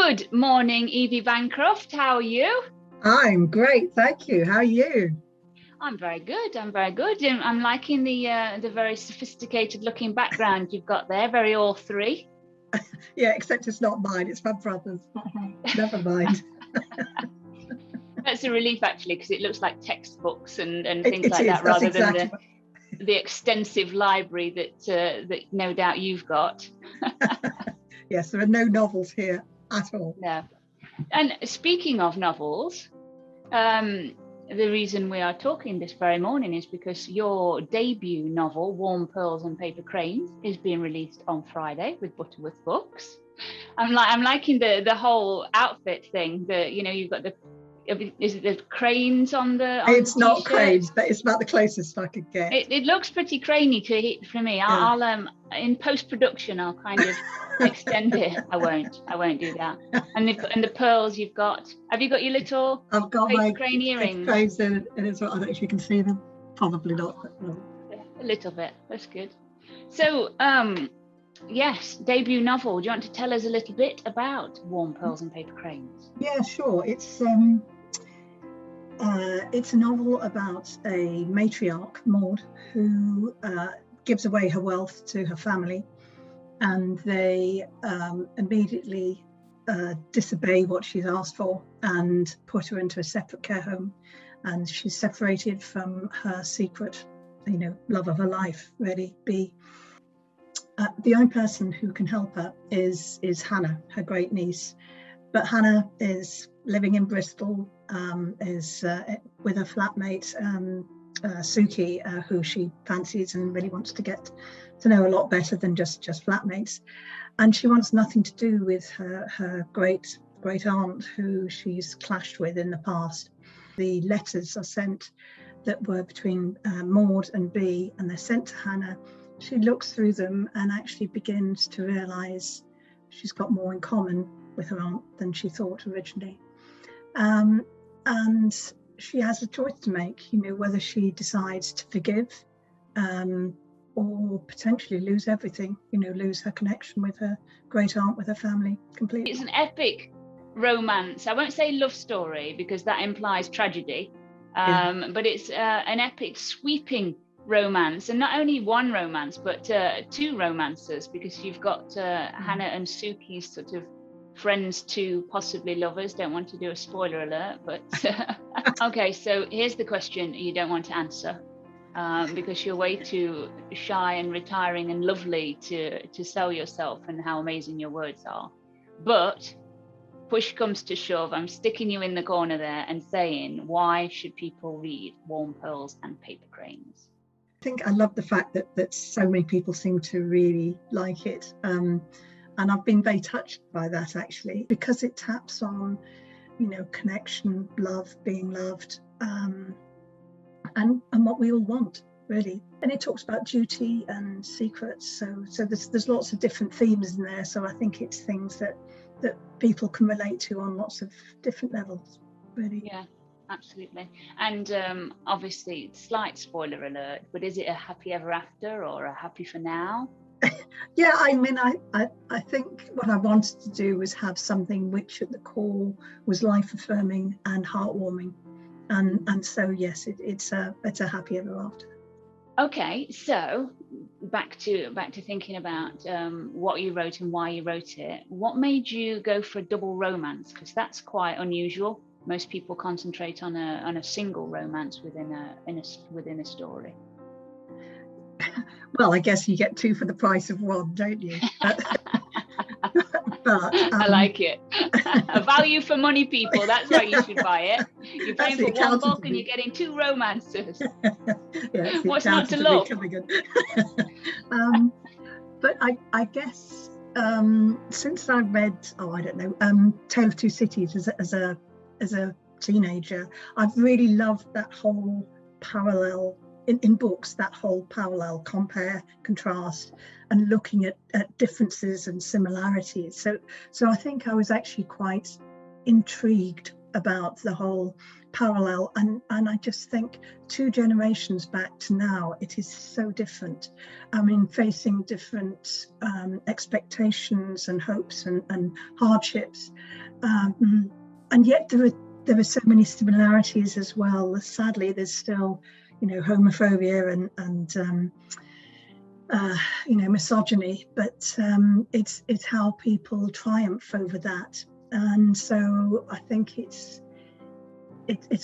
Good morning, Evie Bancroft. How are you? I'm great, thank you. How are you? I'm very good. I'm liking the very sophisticated looking background you've got there. Very all three. Yeah, except it's not mine, it's my brother's. Never mind. That's a relief actually, because it looks like textbooks and things It like is, that, rather exactly than the extensive library that no doubt you've got. Yes, there are no novels here at all. No. And speaking of novels, the reason we are talking this very morning is because your debut novel, Warm Pearls and Paper Cranes, is being released on Friday with Butterworth Books. I'm liking the whole outfit thing. You've got is it the cranes on the It's not t-shirt? cranes, but it's about the closest I could get. It looks pretty craney for me. Yeah. I'll in post-production I'll kind of extend it. I won't do that. And the pearls you've got. Have you got your little I've got paper my crane earrings? Cranes in, and it's, I don't know if you can see them. Probably not. But no. A little bit. That's good. So yes, debut novel. Do you want to tell us a little bit about Warm Pearls and Paper Cranes? Yeah, sure. It's a novel about a matriarch, Maud, who gives away her wealth to her family, and they immediately disobey what she's asked for and put her into a separate care home. And she's separated from her secret, love of her life, really. The only person who can help her is Hannah, her great niece. But Hannah is living in Bristol, is with her flatmate, Suki, who she fancies and really wants to get to know a lot better than just flatmates. And she wants nothing to do with her great aunt, who she's clashed with in the past. The letters are sent that were between Maud and Bea, and they're sent to Hannah. She looks through them and actually begins to realise she's got more in common with her aunt than she thought originally. And she has a choice to make, whether she decides to forgive or potentially lose everything, lose her connection with her great aunt, with her family completely. It's an epic romance. I won't say love story because that implies tragedy, but it's an epic sweeping romance, and not only one romance but two romances, because you've got Hannah and Suki's sort of friends to possibly lovers. Don't want to do a spoiler alert, but okay, so here's the question you don't want to answer, because you're way too shy and retiring and lovely to sell yourself and how amazing your words are. But push comes to shove, I'm sticking you in the corner there and saying, why should people read Warm Pearls and Paper Cranes? I think I love the fact that so many people seem to really like it. And I've been very touched by that, actually, because it taps on, connection, love, being loved, and what we all want, really. And it talks about duty and secrets. So there's lots of different themes in there. So I think it's things that people can relate to on lots of different levels, really. Yeah, absolutely. And obviously, slight spoiler alert, but is it a happy ever after or a happy for now? Yeah, I mean, I think what I wanted to do was have something which at the core was life affirming and heartwarming, and so yes, it's a happy ever after. Okay, so back to thinking about what you wrote and why you wrote it. What made you go for a double romance? Because that's quite unusual. Most people concentrate on a single romance within a story. Well, I guess you get two for the price of one, don't you? But I like it. A value for money, people. That's why you should buy it. You're paying for one book and you're getting two romances. Yeah, what's not to love? But I guess since I read, Tale of Two Cities as a teenager, I've really loved that whole parallel. In books, that whole parallel, compare, contrast, and looking at differences and similarities. So I think I was actually quite intrigued about the whole parallel, and I just think 2 generations back to now, it is so different. I mean, facing different expectations and hopes and hardships, and yet there are so many similarities as well. Sadly, there's still, you know, homophobia and you know, misogyny, but it's how people triumph over that. And so I think it's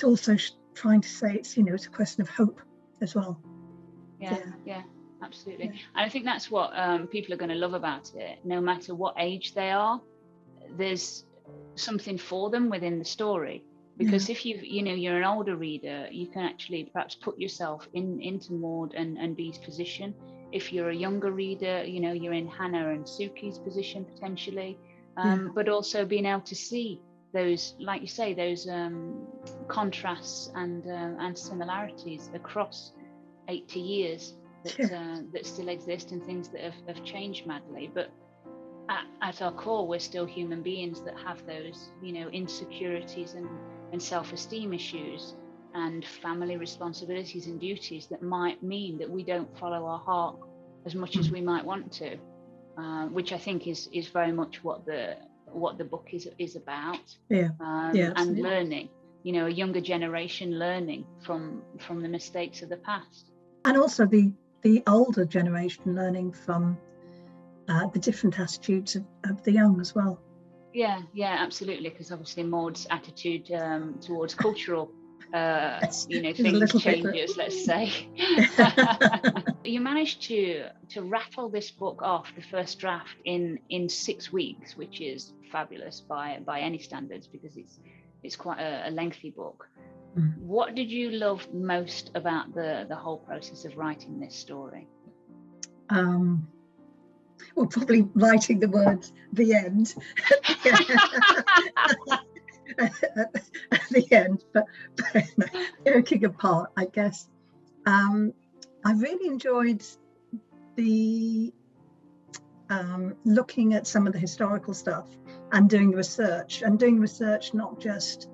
also trying to say it's, you know, it's a question of hope as well. Yeah, absolutely. Yeah. And I think that's what people are going to love about it. No matter what age they are, there's something for them within the story. Because if you're an older reader, you can actually perhaps put yourself into Maud and Bee's position. If you're a younger reader, you know, you're in Hannah and Suki's position potentially. But also being able to see those, like you say, those contrasts and similarities across 80 years that still exist, and things that have changed madly. But at our core, we're still human beings that have those, you know, insecurities and self-esteem issues and family responsibilities and duties that might mean that we don't follow our heart as much as we might want to. Which I think is very much what the book is about. And learning, you know, a younger generation learning from the mistakes of the past, and also the older generation learning from the different attitudes of the young as well. Yeah, absolutely, because obviously Maud's attitude towards cultural you know, things changes, let's say. You managed to rattle this book off, the first draft, in 6 weeks, which is fabulous by any standards, because it's quite a lengthy book. What did you love most about the whole process of writing this story? Well, probably writing the words "the end" at the end, but no, joking apart, I guess I really enjoyed the looking at some of the historical stuff and doing research not just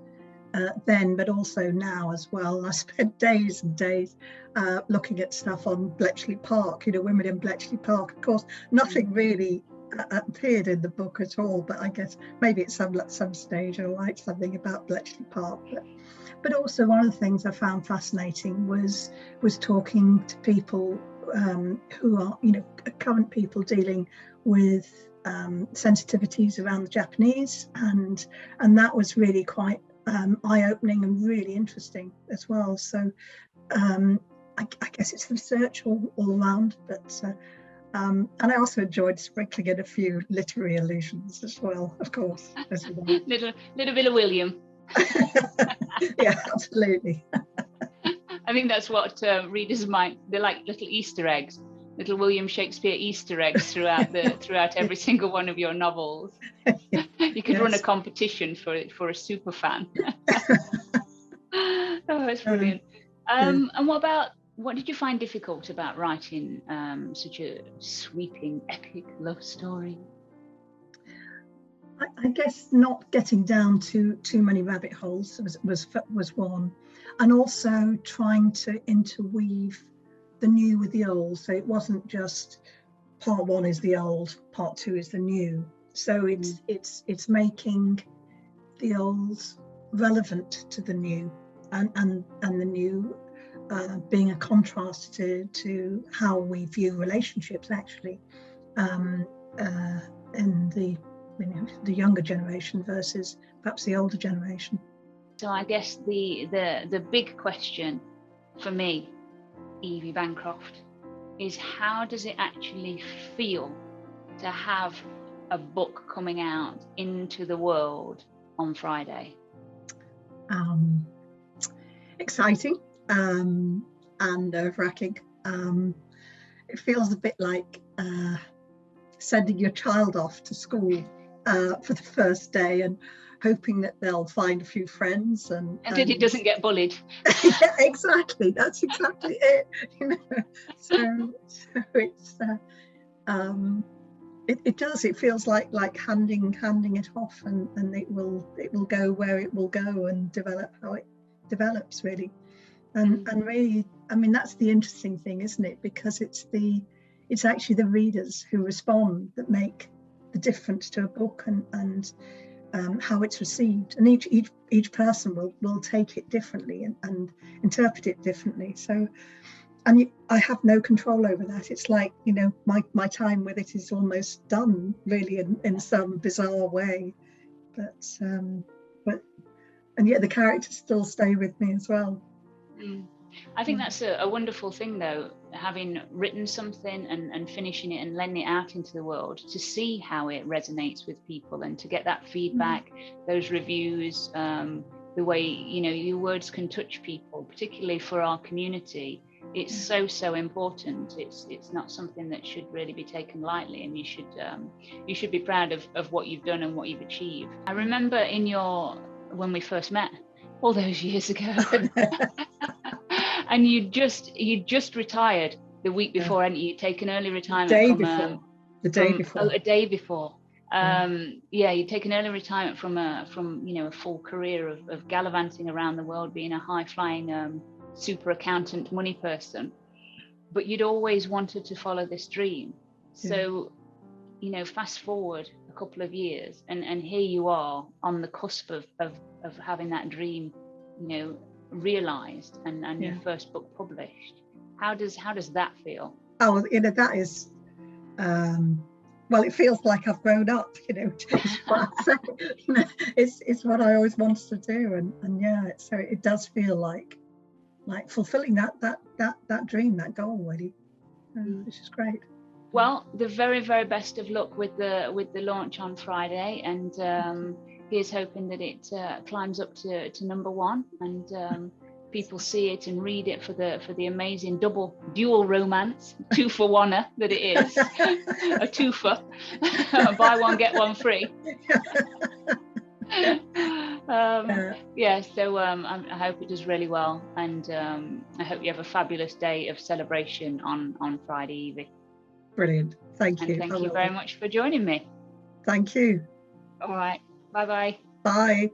then but also now as well. I spent days and days looking at stuff on Bletchley Park, you know, women in Bletchley Park. Of course, nothing really appeared in the book at all, but I guess maybe at some stage I'll write something about Bletchley Park. But also one of the things I found fascinating was talking to people who are, you know, current people dealing with sensitivities around the Japanese, and that was really quite eye-opening and really interesting as well. So I guess it's research all around, but and I also enjoyed sprinkling in a few literary allusions as well, of course. little bit of William. Yeah, absolutely. I think that's what readers might, they're like little Easter eggs, little William Shakespeare Easter eggs throughout every single one of your novels. You could run a competition for a super fan. Oh, that's brilliant. And what did you find difficult about writing such a sweeping, epic love story? I guess not getting down too many rabbit holes was one, and also trying to interweave the new with the old. So it wasn't just part 1 is the old, part 2 is the new. So it's making the old relevant to the new, and the new being a contrast to how we view relationships actually in the younger generation versus perhaps the older generation. So I guess the big question for me, Evie Bancroft, is how does it actually feel to have a book coming out into the world on Friday? Exciting and nerve-wracking. It feels a bit like sending your child off to school for the first day and hoping that they'll find a few friends and that it doesn't get bullied. Yeah, exactly, that's exactly it, you know. So it's It does. It feels like handing it off, and it will go where it will go and develop how it develops, really. And really, I mean, that's the interesting thing, isn't it? Because it's actually the readers who respond that make the difference to a book, and how it's received. And each person will take it differently and interpret it differently. So, and I have no control over that. It's like, you know, my time with it is almost done, really, in some bizarre way. But and yet the characters still stay with me as well. I think that's a wonderful thing, though, having written something and finishing it and letting it out into the world, to see how it resonates with people and to get that feedback, those reviews, the way, you know, your words can touch people, particularly for our community. It's so important. It's not something that should really be taken lightly, and you should be proud of what you've done and what you've achieved. I remember when we first met all those years ago, and you just retired the week before, and you'd taken early retirement the day before. A day before. You'd taken early retirement from you know, a full career of gallivanting around the world, being a high-flying super accountant money person, but you'd always wanted to follow this dream. So, you know, fast forward a couple of years, and here you are on the cusp of having that dream, you know, realized, and your first book published. How does that feel? Oh, you know, that is well, it feels like I've grown up, you know, what I say. You know, it's what I always wanted to do, and yeah, so it does feel like fulfilling that dream, that goal, really, which is great. Well, the very, very best of luck with the launch on Friday, and here's hoping that it climbs up to number 1, and people see it and read it for the amazing dual romance, 2-for-1er that it is, a twofer, buy one get one free. So I hope it does really well, and I hope you have a fabulous day of celebration on Friday, Evie. Brilliant. Thank you. Thank you very much for joining me. Thank you. All right. Bye-bye. Bye.